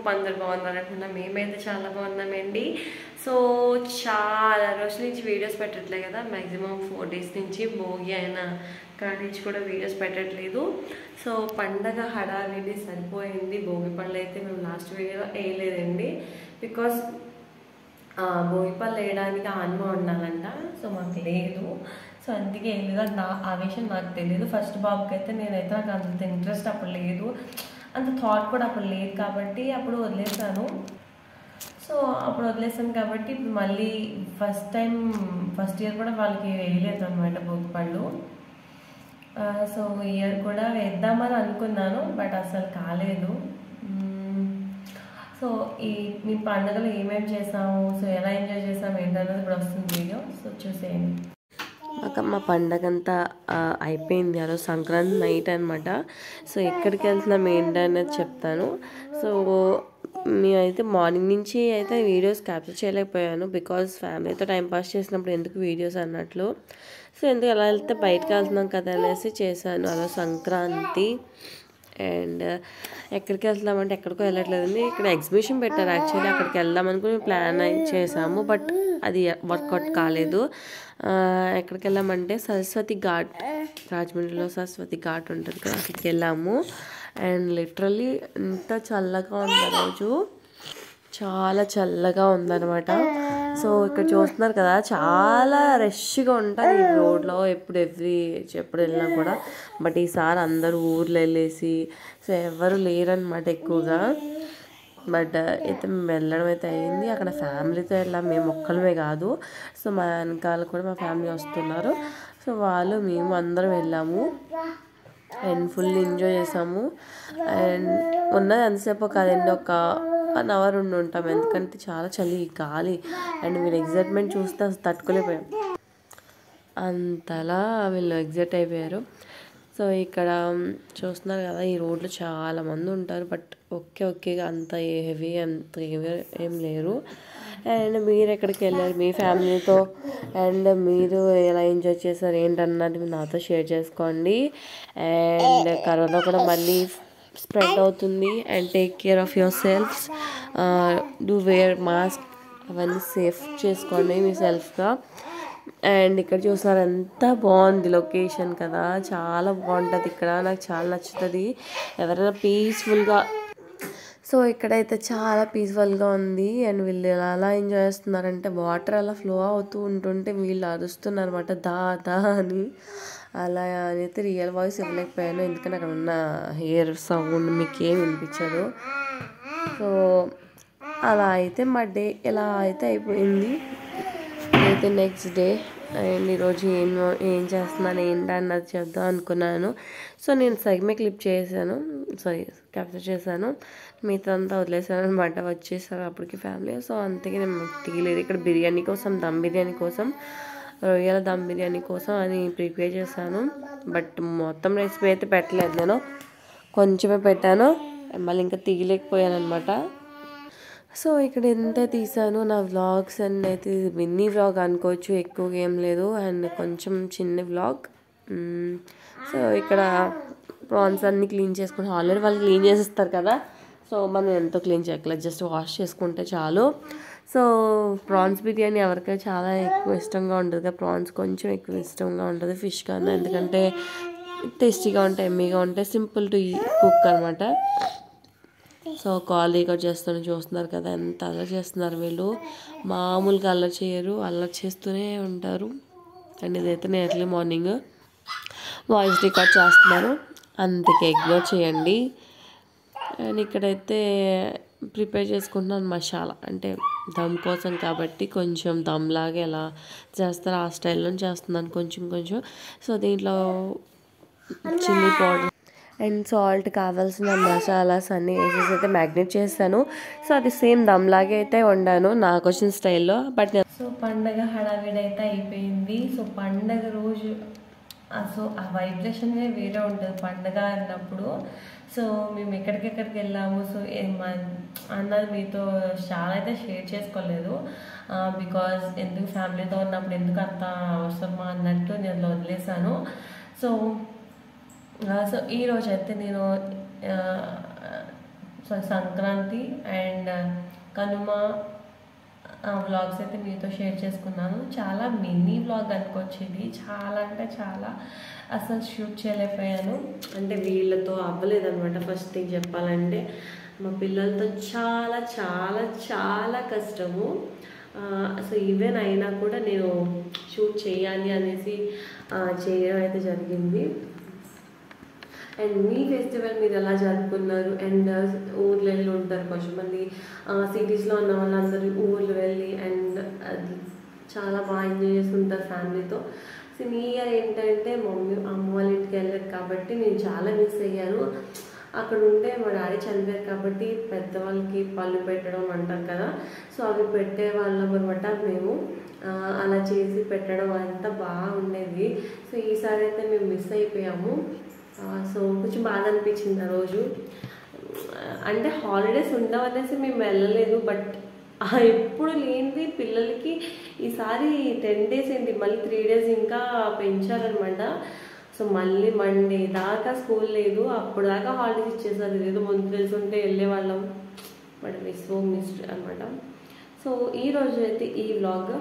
Hope అందరు బాగున్నారు అనుకున్నా. మేమైతే చాలా బాగున్నామండి. సో చాలా రోజుల నుంచి వీడియోస్ పెట్టట్లేదు కదా, మ్యాక్సిమం 4 days నుంచి భోగి అయినా కాడి నుంచి కూడా వీడియోస్ పెట్టట్లేదు. సో పండగ హడావిడి సరిపోయింది. భోగి పళ్ళు అయితే మేము లాస్ట్ వీడియోలో వేయలేదండి, బికాస్ భోగి పళ్ళు వేయడానికి ఆన్మ ఉండాలంట. సో మాకు లేదు, సో అందుకే వేయలేదు. ఆ విషయం నాకు తెలియదు. ఫస్ట్ బాబుకి అయితే నేనైతే నాకు అంత ఇంట్రెస్ట్ అప్పుడు లేదు, అంత థాట్ కూడా అప్పుడు లేదు కాబట్టి అప్పుడు వదిలేసాను. సో అప్పుడు వదిలేసాను కాబట్టి ఇప్పుడు మళ్ళీ ఫస్ట్ ఇయర్ కూడా వాళ్ళకి వేయలేదు అనమాట భోగి పళ్ళు. సో ఈ ఇయర్ కూడా వేద్దామని అనుకున్నాను, బట్ అసలు కాలేదు. సో మీ పండుగలు ఏమేమి చేసాము, సో ఎలా ఎంజాయ్ చేసాము ఏంటన్నది ఇప్పుడు వస్తుంది వీడియో, సో చూసేయండి. మా పండగ అంతా అయిపోయింది. ఆ రోజు సంక్రాంతి నైట్ అనమాట. సో ఎక్కడికి వెళ్తున్నాం ఏంటనేది చెప్తాను. సో మేమైతే మార్నింగ్ నుంచి అయితే వీడియోస్ క్యాప్చర్ చేయలేకపోయాను, బికాజ్ ఫ్యామిలీతో టైంపాస్ చేసినప్పుడు ఎందుకు వీడియోస్ అన్నట్లు. సో ఎందుకు అలా వెళ్తే బయటకు వెళ్తున్నాం కదా అనేసి చేశాను. ఆ రోజు సంక్రాంతి. అండ్ ఎక్కడికి వెళ్తున్నామంటే ఎక్కడికో వెళ్ళట్లేదండి, ఇక్కడ ఎగ్జిబిషన్ పెట్టారు. యాక్చువల్లీ అక్కడికి వెళ్దాం అనుకుని ప్లాన్ చేసాము, బట్ అది వర్కౌట్ కాలేదు. ఎక్కడికి వెళ్ళామంటే సరస్వతి ఘాట్, రాజమండ్రిలో సరస్వతి ఘాట్ ఉంటుంది కదా, అక్కడికి వెళ్ళాము. అండ్ లిటరల్లీ ఎంత చల్లగా ఉంది ఆ రోజు, చాలా చల్లగా ఉందన్నమాట. సో ఇక్కడ చూస్తున్నారు కదా, చాలా రష్గా ఉంటుంది ఈ రోడ్లో ఎప్పుడు వెళ్ళినా కూడా. బట్ ఈసారి అందరూ ఊర్లో వెళ్ళేసి సో ఎవరు లేరనమాట ఎక్కువగా. బట్ అయితే మేము వెళ్ళడం అయితే అయింది. అక్కడ ఫ్యామిలీతో వెళ్ళాం, మేము ఒక్కళ్ళమే కాదు. సో మా వెనకాల కూడా మా ఫ్యామిలీ వస్తున్నారు. సో మేము అందరం వెళ్ళాము అండ్ ఫుల్ ఎంజాయ్ చేసాము. అండ్ ఉన్నది ఎంతసేపు కాదండి, ఒక 1 hour ఉండి ఉంటాం, ఎందుకంటే చాలా చలి, గాలి. అండ్ వీళ్ళు ఎగ్జైట్మెంట్ చూస్తే అసలు తట్టుకోలేకపోయాం, అంతలా వీళ్ళు ఎగ్జైట్ అయిపోయారు. సో ఇక్కడ చూస్తున్నారు కదా, ఈ రోడ్లో చాలామంది ఉంటారు, బట్ ఒకేగా అంత హెవీ ఏం లేరు. అండ్ మీరు ఎక్కడికి వెళ్ళారు మీ ఫ్యామిలీతో, అండ్ మీరు ఎలా ఎంజాయ్ చేశారు ఏంటన్నది నాతో షేర్ చేసుకోండి. అండ్ కరోనా కూడా మళ్ళీ స్ప్రెడ్ అవుతుంది. And take care of your selfs, do wear mask, అవన్నీ సేఫ్ చేసుకోండి మీ సెల్ఫ్గా. అండ్ ఇక్కడ చూసారు ఎంత బాగుంది లొకేషన్ కదా, చాలా బాగుంటుంది ఇక్కడ, నాకు చాలా నచ్చుతుంది. ఎవరైనా పీస్ఫుల్గా, సో ఇక్కడైతే చాలా పీస్ఫుల్గా ఉంది. అండ్ వీళ్ళు ఎలా ఎంజాయ్ చేస్తున్నారంటే, వాటర్ అలా ఫ్లో అవుతూ ఉంటుంటే వీళ్ళు అరుస్తున్నారు అనమాట, దా అని. అలా అయితే రియల్ వాయిస్ ఇవ్వలేకపోయాను, ఎందుకంటే అక్కడ ఉన్న హెయిర్ సౌండ్ మీకు ఏం వినిపించదు. సో అలా అయితే మా డే ఎలా అయితే అయిపోయింది. అయితే నెక్స్ట్ డే అండ్ ఈరోజు ఏం చేస్తున్నాను ఏంటన్నది చెప్దాం అనుకున్నాను. సో నేను సగమే క్యాప్చర్ చేశాను, మిగతా వదిలేసాను అనమాట. వచ్చేసారు అప్పటికి ఫ్యామిలీ. సో అందుకే నేను తీయలేదు. ఇక్కడ బిర్యానీ కోసం, రొయ్యల దమ్ బిర్యానీ కోసం అని ప్రిపేర్ చేశాను, బట్ మొత్తం రెసిపీ అయితే పెట్టలేదు. నేను కొంచెమే పెట్టాను, మళ్ళీ ఇంకా తీయలేకపోయాను అనమాట. సో ఇక్కడ ఎంత తీసాను నా వ్లాగ్స్ అన్నీ అయితే మినీ వ్లాగ్ అనుకోవచ్చు, ఎక్కువగా ఏం లేదు, అండ్ కొంచెం చిన్న వ్లాగ్. సో ఇక్కడ ప్రాన్స్ అన్నీ క్లీన్ చేసుకుని, ఆల్రెడీ వాళ్ళు క్లీన్ చేసేస్తారు కదా, సో మనం ఎంతో క్లీన్ చేయట్లేదు, జస్ట్ వాష్ చేసుకుంటే చాలు. సో ప్రాన్స్ బిర్యానీ ఎవరికైనా చాలా ఎక్కువ ఇష్టంగా ఉంటుంది కదా, ప్రాన్స్ కొంచెం ఎక్కువ ఇష్టంగా ఉంటుంది ఫిష్ కన్నా, ఎందుకంటే టేస్టీగా ఉంటాయి, ఎమ్మీగా ఉంటాయి, సింపుల్ టు కుక్ అనమాట. సో కాల్ రికార్డ్ చూస్తున్నారు కదా, ఎంత అల్లరి చేస్తున్నారు వీళ్ళు, మామూలుగా అల్లరి చేయరు, అల్లరి చేస్తూనే ఉంటారు. అండ్ ఇదైతే నేను ఎర్లీ మార్నింగ్ వాయిస్ రికార్డ్ చేస్తున్నాను, అందుకే ఇగ్నోర్ చేయండి. అండ్ ఇక్కడైతే ప్రిపేర్ చేసుకుంటున్నాను మసాలా, అంటే దమ్ కోసం కాబట్టి కొంచెం దమ్ లాగా ఎలా చేస్తారు ఆ స్టైల్లో చేస్తున్నాను కొంచెం. సో దీంట్లో చిల్లీ పౌడర్ అండ్ సాల్ట్, కావాల్సిన మసాలాస్ అన్నీ వేసేసి అయితే మ్యాగ్నేట్ చేస్తాను. సో అది సేమ్ దమ్ లాగే అయితే వండాను నాకు వచ్చిన స్టైల్లో. బట్ సో పండగ హడావిడి అయితే అయిపోయింది. సో పండగ రోజు సో ఆ వైబ్రేషనే వేరే ఉంటుంది పండగ అన్నప్పుడు. సో మేము ఎక్కడికెక్కడికి వెళ్ళాము, సో అన్నది మీతో చాలా అయితే షేర్ చేసుకోలేదు, బికాజ్ ఎందుకు ఫ్యామిలీతో ఉన్నప్పుడు ఎందుకు అంత అవసరమా అన్నట్టు నేను వదిలేసాను. సో ఈరోజు అయితే నేను సంక్రాంతి అండ్ కనుమ వ్లాగ్స్ అయితే మీతో షేర్ చేసుకున్నాను. చాలా మినీ వ్లాగ్ అనుకోవచ్చు ఇది. చాలా అంటే చాలా అసలు షూట్ చేయలేకపోయాను. అంటే వీళ్ళతో అవ్వలేదన్నమాట. ఫస్ట్ థింగ్ చెప్పాలంటే మా పిల్లలతో చాలా చాలా చాలా కష్టము. సో ఈవెన్ అయినా కూడా నేను షూట్ చేయాలి అనేసి చేయడం అయితే జరిగింది. అండ్ మీ ఫెస్టివల్ మీరు ఎలా జరుపుకున్నారు? అండ్ ఊర్లు వెళ్ళి ఉంటారు కొంచెంమంది, సిటీస్లో ఉన్న వాళ్ళందరూ ఊర్లు వెళ్ళి అండ్ అది చాలా బాగా ఎంజాయ్ చేస్తుంటారు ఫ్యామిలీతో. సో నీ ఇయర్ ఏంటంటే అమ్మ వాళ్ళ ఇంటికి వెళ్ళారు కాబట్టి నేను చాలా మిస్ అయ్యాను. అక్కడ ఉంటే మా డాడీ చనిపోయారు కాబట్టి పెద్దవాళ్ళకి పళ్ళు పెట్టడం అంటారు కదా, సో అవి పెట్టే వాళ్ళం అనమాట మేము. అలా చేసి పెట్టడం అంతా బాగా ఉండేది. సో ఈసారి అయితే మేము మిస్ అయిపోయాము. సో కొంచెం బాధ అనిపించింది ఆ రోజు. అంటే హాలిడేస్ ఉండవనేసి మేము వెళ్ళలేదు, బట్ ఎప్పుడు లేనిది పిల్లలకి ఈసారి 10 days ఏంటి మళ్ళీ 3 days ఇంకా పెంచారనమాట. సో మళ్ళీ మండే దాకా స్కూల్ లేదు, అప్పుడు దాకా హాలిడేస్ ఇచ్చేసారు. ఏదో ముందు తెలుసుంటే వెళ్ళేవాళ్ళం, బట్ సో మిస్డ్ అనమాట. సో ఈరోజు అయితే ఈ వ్లాగ్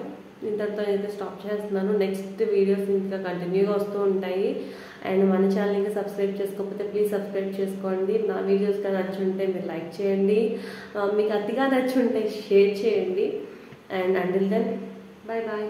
ఇంతటితో అయితే స్టాప్ చేస్తున్నాను. నెక్స్ట్ వీడియోస్ ఇంకా కంటిన్యూగా వస్తూ ఉంటాయి. అండ్ మన ఛానల్ ఇంకా సబ్స్క్రైబ్ చేసుకోకపోతే ప్లీజ్ సబ్స్క్రైబ్ చేసుకోండి. నా వీడియోస్గా నచ్చుంటే మీరు లైక్ చేయండి, మీకు అతిగా నచ్చుంటే షేర్ చేయండి. And until then bye bye.